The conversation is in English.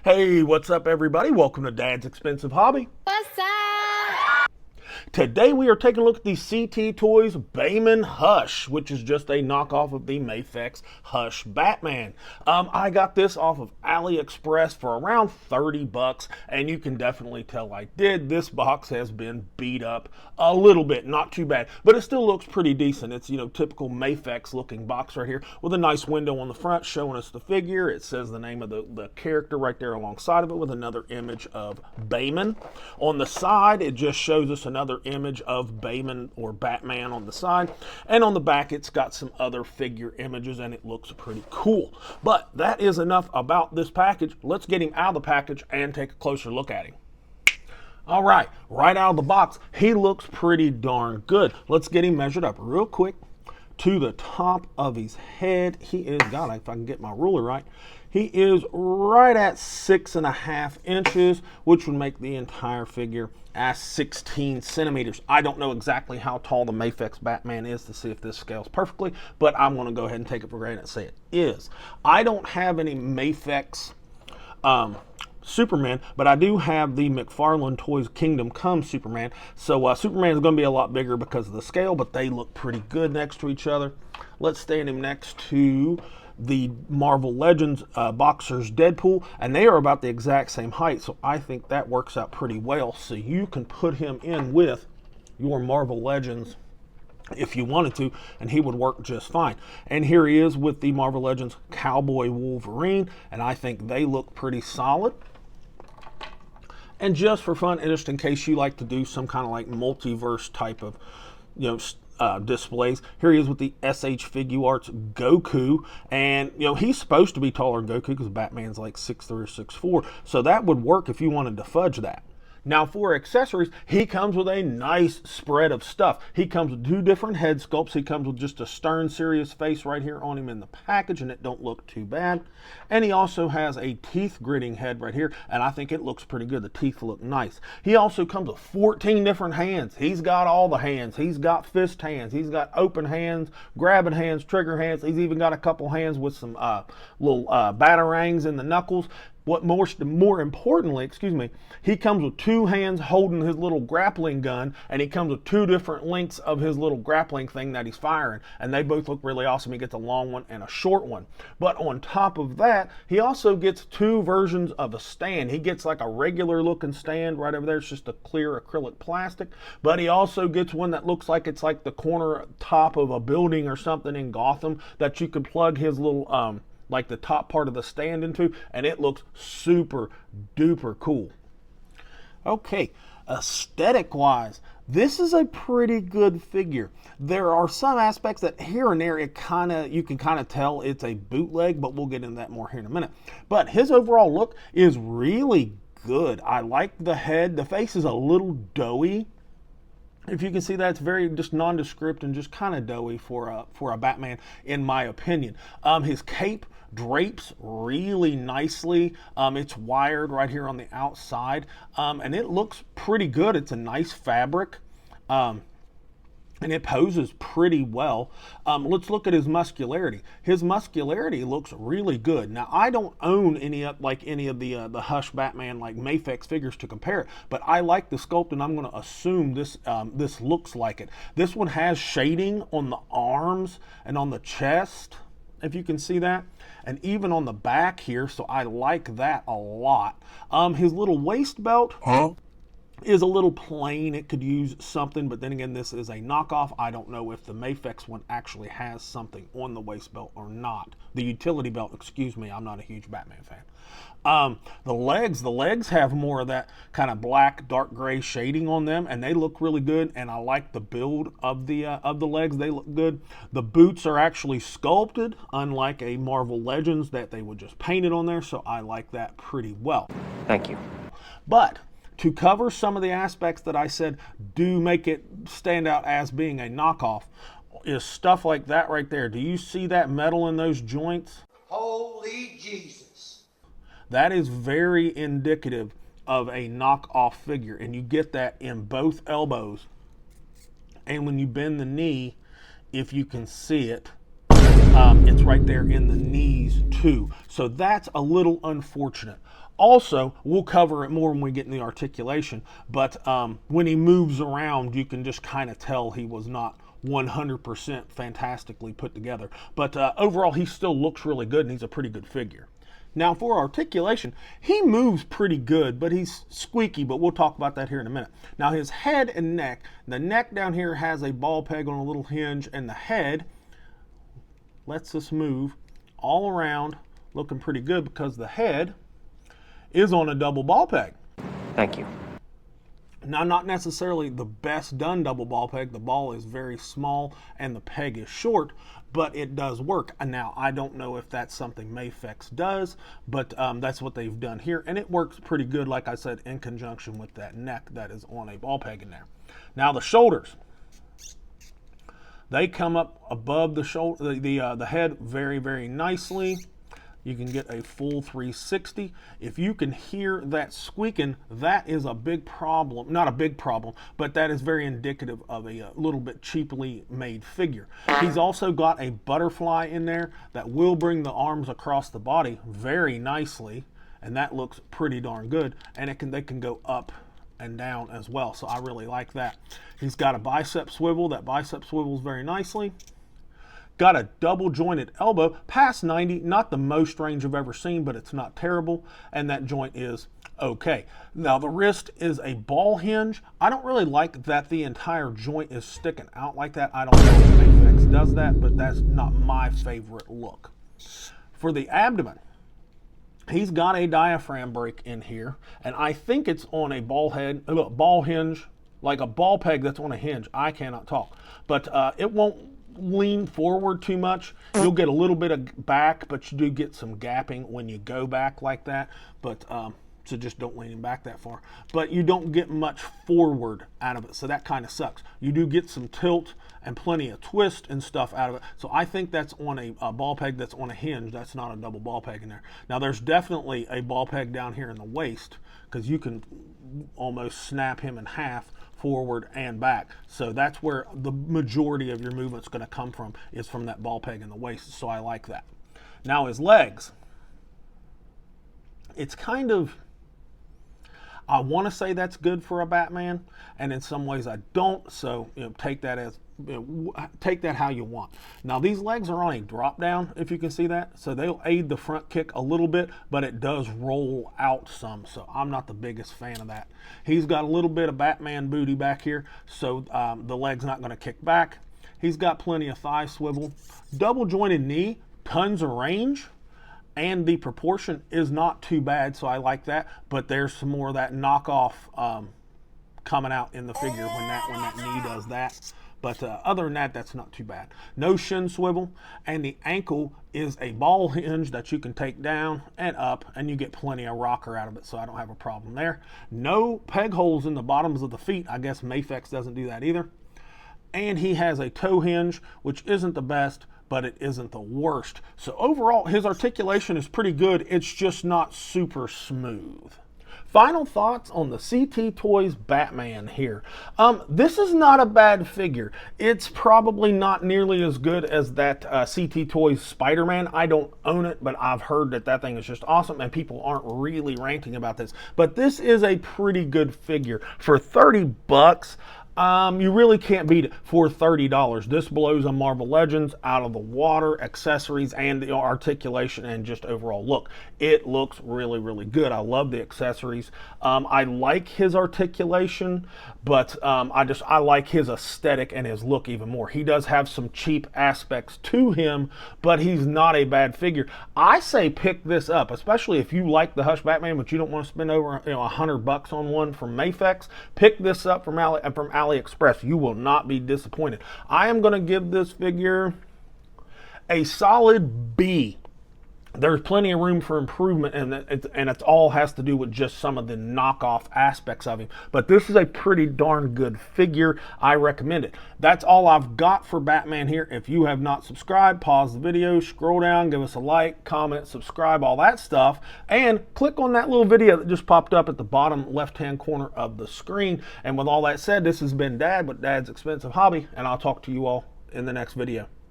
Hey, what's up everybody? Welcome to Dad's Expensive Hobby. What's up? Today we are taking a look at the CT Toys Batman Hush, which is just a knockoff of the Mafex Hush Batman. I got this off of AliExpress for around 30 bucks, and you can definitely tell I did. This box has been beat up a little bit, not too bad, but it still looks pretty decent. It's, typical Mafex looking box right here with a nice window on the front showing us the figure. It says the name of the character right there alongside of it with another image of Batman. On the side, it just shows us another image of Batman or Batman on the side, and on the back it's got some other figure images, and it looks pretty cool. But that is enough about this package. Let's get him out of the package and take a closer look at him. All right out of the box, he looks pretty darn good. Let's get him measured up real quick to the top of his head. He is, God, if I can get my ruler right, he is right at 6.5 inches, which would make the entire figure as 16 centimeters. I don't know exactly how tall the Mafex Batman is to see if this scales perfectly, but I'm going to go ahead and take it for granted and say it is. I don't have any Mafex Superman, but I do have the McFarlane Toys Kingdom Come Superman. So Superman is going to be a lot bigger because of the scale, but they look pretty good next to each other. Let's stand him next to the Marvel Legends Boxers Deadpool, and they are about the exact same height, so I think that works out pretty well. So you can put him in with your Marvel Legends if you wanted to, and he would work just fine. And here he is with the Marvel Legends Cowboy Wolverine, and I think they look pretty solid. And just for fun, and just in case you like to do some kind of like multiverse type of, displays, here he is with the SH Figuarts Goku, and he's supposed to be taller than Goku because Batman's like 6'3" or 6'4", so that would work if you wanted to fudge that. Now for accessories, he comes with a nice spread of stuff. He comes with 2 different head sculpts. He comes with just a stern, serious face right here on him in the package, and it don't look too bad. And he also has a teeth gritting head right here, and I think it looks pretty good. The teeth look nice. He also comes with 14 different hands. He's got all the hands. He's got fist hands. He's got open hands, grabbing hands, trigger hands. He's even got a couple hands with some little batarangs in the knuckles. What more importantly, he comes with 2 hands holding his little grappling gun, and he comes with 2 different lengths of his little grappling thing that he's firing, and they both look really awesome. He gets a long one and a short one. But on top of that, he also gets 2 versions of a stand. He gets like a regular looking stand right over there. It's just a clear acrylic plastic, but he also gets one that looks like it's like the corner top of a building or something in Gotham that you could plug his little like the top part of the stand into, and it looks super duper cool. Okay, aesthetic wise, this is a pretty good figure. There are some aspects that here and there you can kind of tell it's a bootleg, but we'll get into that more here in a minute. But his overall look is really good. I like the head. The face is a little doughy. If you can see that, it's very just nondescript and just kind of doughy for a Batman, in my opinion. His cape drapes really nicely. It's wired right here on the outside, and it looks pretty good. It's a nice fabric, and it poses pretty well. Let's look at his muscularity. His muscularity looks really good. Now, I don't own any of the Hush Batman like Mafex figures to compare it, but I like the sculpt, and I'm going to assume this looks like it. This one has shading on the arms and on the chest, if you can see that, and even on the back here, so I like that a lot. His little waist belt is a little plain. It could use something, but then again, this is a knockoff. I don't know if the Mafex one actually has something on the waist belt or not. The utility belt, excuse me, I'm not a huge Batman fan. The legs have more of that kind of black, dark gray shading on them, and they look really good, and I like the build of the legs. They look good. The boots are actually sculpted, unlike a Marvel Legends that they would just paint it on there, so I like that pretty well. Thank you. But to cover some of the aspects that I said do make it stand out as being a knockoff is stuff like that right there. Do you see that metal in those joints? Holy Jesus. That is very indicative of a knockoff figure, and you get that in both elbows. And when you bend the knee, if you can see it, it's right there in the knees too. So that's a little unfortunate. Also, we'll cover it more when we get in the articulation, but when he moves around, you can just kind of tell he was not 100% fantastically put together. But overall, he still looks really good, and he's a pretty good figure. Now, for articulation, he moves pretty good, but he's squeaky, but we'll talk about that here in a minute. Now, his head and neck, the neck down here has a ball peg on a little hinge, and the head lets us move all around, looking pretty good because the head is on a double ball peg. Thank you. Now, not necessarily the best done double ball peg. The ball is very small and the peg is short, but it does work. And now, I don't know if that's something Mafex does, but that's what they've done here. And it works pretty good, like I said, in conjunction with that neck that is on a ball peg in there. Now, the shoulders. They come up above the shoulder, the head very, very nicely. You can get a full 360. If you can hear that squeaking, that is a big problem. Not a big problem, but that is very indicative of a little bit cheaply made figure. He's also got a butterfly in there that will bring the arms across the body very nicely, and that looks pretty darn good. And they can go up and down as well, so I really like that. He's got a bicep swivel. That bicep swivels very nicely. Got a double jointed elbow, past 90, not the most range I've ever seen, but it's not terrible, and that joint is okay. Now the wrist is a ball hinge. I don't really like that the entire joint is sticking out like that. I don't know if Mafex does that, but that's not my favorite look. For the abdomen, he's got a diaphragm break in here, and I think it's on a ball hinge, like a ball peg that's on a hinge. I cannot talk, but it won't lean forward too much. You'll get a little bit of back, but you do get some gapping when you go back like that. But so just don't lean back that far. But you don't get much forward out of it, so that kind of sucks. You do get some tilt and plenty of twist and stuff out of it. So I think that's on a ball peg that's on a hinge. That's not a double ball peg in there. Now there's definitely a ball peg down here in the waist, because you can almost snap him in half forward and back. So that's where the majority of your movement's going to come from, is from that ball peg in the waist. So I like that. Now his legs, it's kind of, I want to say that's good for a Batman, and in some ways I don't. So take that as, take that how you want. Now these legs are on a drop down, if you can see that, so they'll aid the front kick a little bit, but it does roll out some, so I'm not the biggest fan of that. He's got a little bit of Batman booty back here, so the leg's not going to kick back. He's got plenty of thigh swivel, double jointed knee, tons of range, and the proportion is not too bad, so I like that. But there's some more of that knockoff coming out in the figure when that knee does that. But other than that, that's not too bad. No shin swivel, and the ankle is a ball hinge that you can take down and up, and you get plenty of rocker out of it, so I don't have a problem there. No peg holes in the bottoms of the feet. I guess Mafex doesn't do that either. And he has a toe hinge, which isn't the best, but it isn't the worst. So overall, his articulation is pretty good. It's just not super smooth. Final thoughts on the CT Toys Batman here. This is not a bad figure. It's probably not nearly as good as that CT Toys Spider-Man. I don't own it, but I've heard that that thing is just awesome, and people aren't really ranting about this. But this is a pretty good figure. For 30 bucks, you really can't beat it for $30. This blows a Marvel Legends out of the water, accessories and the articulation and just overall look. It looks really, really good. I love the accessories. I like his articulation, but I like his aesthetic and his look even more. He does have some cheap aspects to him, but he's not a bad figure. I say pick this up, especially if you like the Hush Batman, but you don't want to spend over $100 on one from Mafex. Pick this up from AliExpress. You will not be disappointed. I am going to give this figure a solid B. There's plenty of room for improvement, and it all has to do with just some of the knockoff aspects of him. But this is a pretty darn good figure. I recommend it. That's all I've got for Batman here. If you have not subscribed, pause the video, scroll down, give us a like, comment, subscribe, all that stuff, and click on that little video that just popped up at the bottom left-hand corner of the screen. And with all that said, this has been Dad with Dad's Expensive Hobby, and I'll talk to you all in the next video.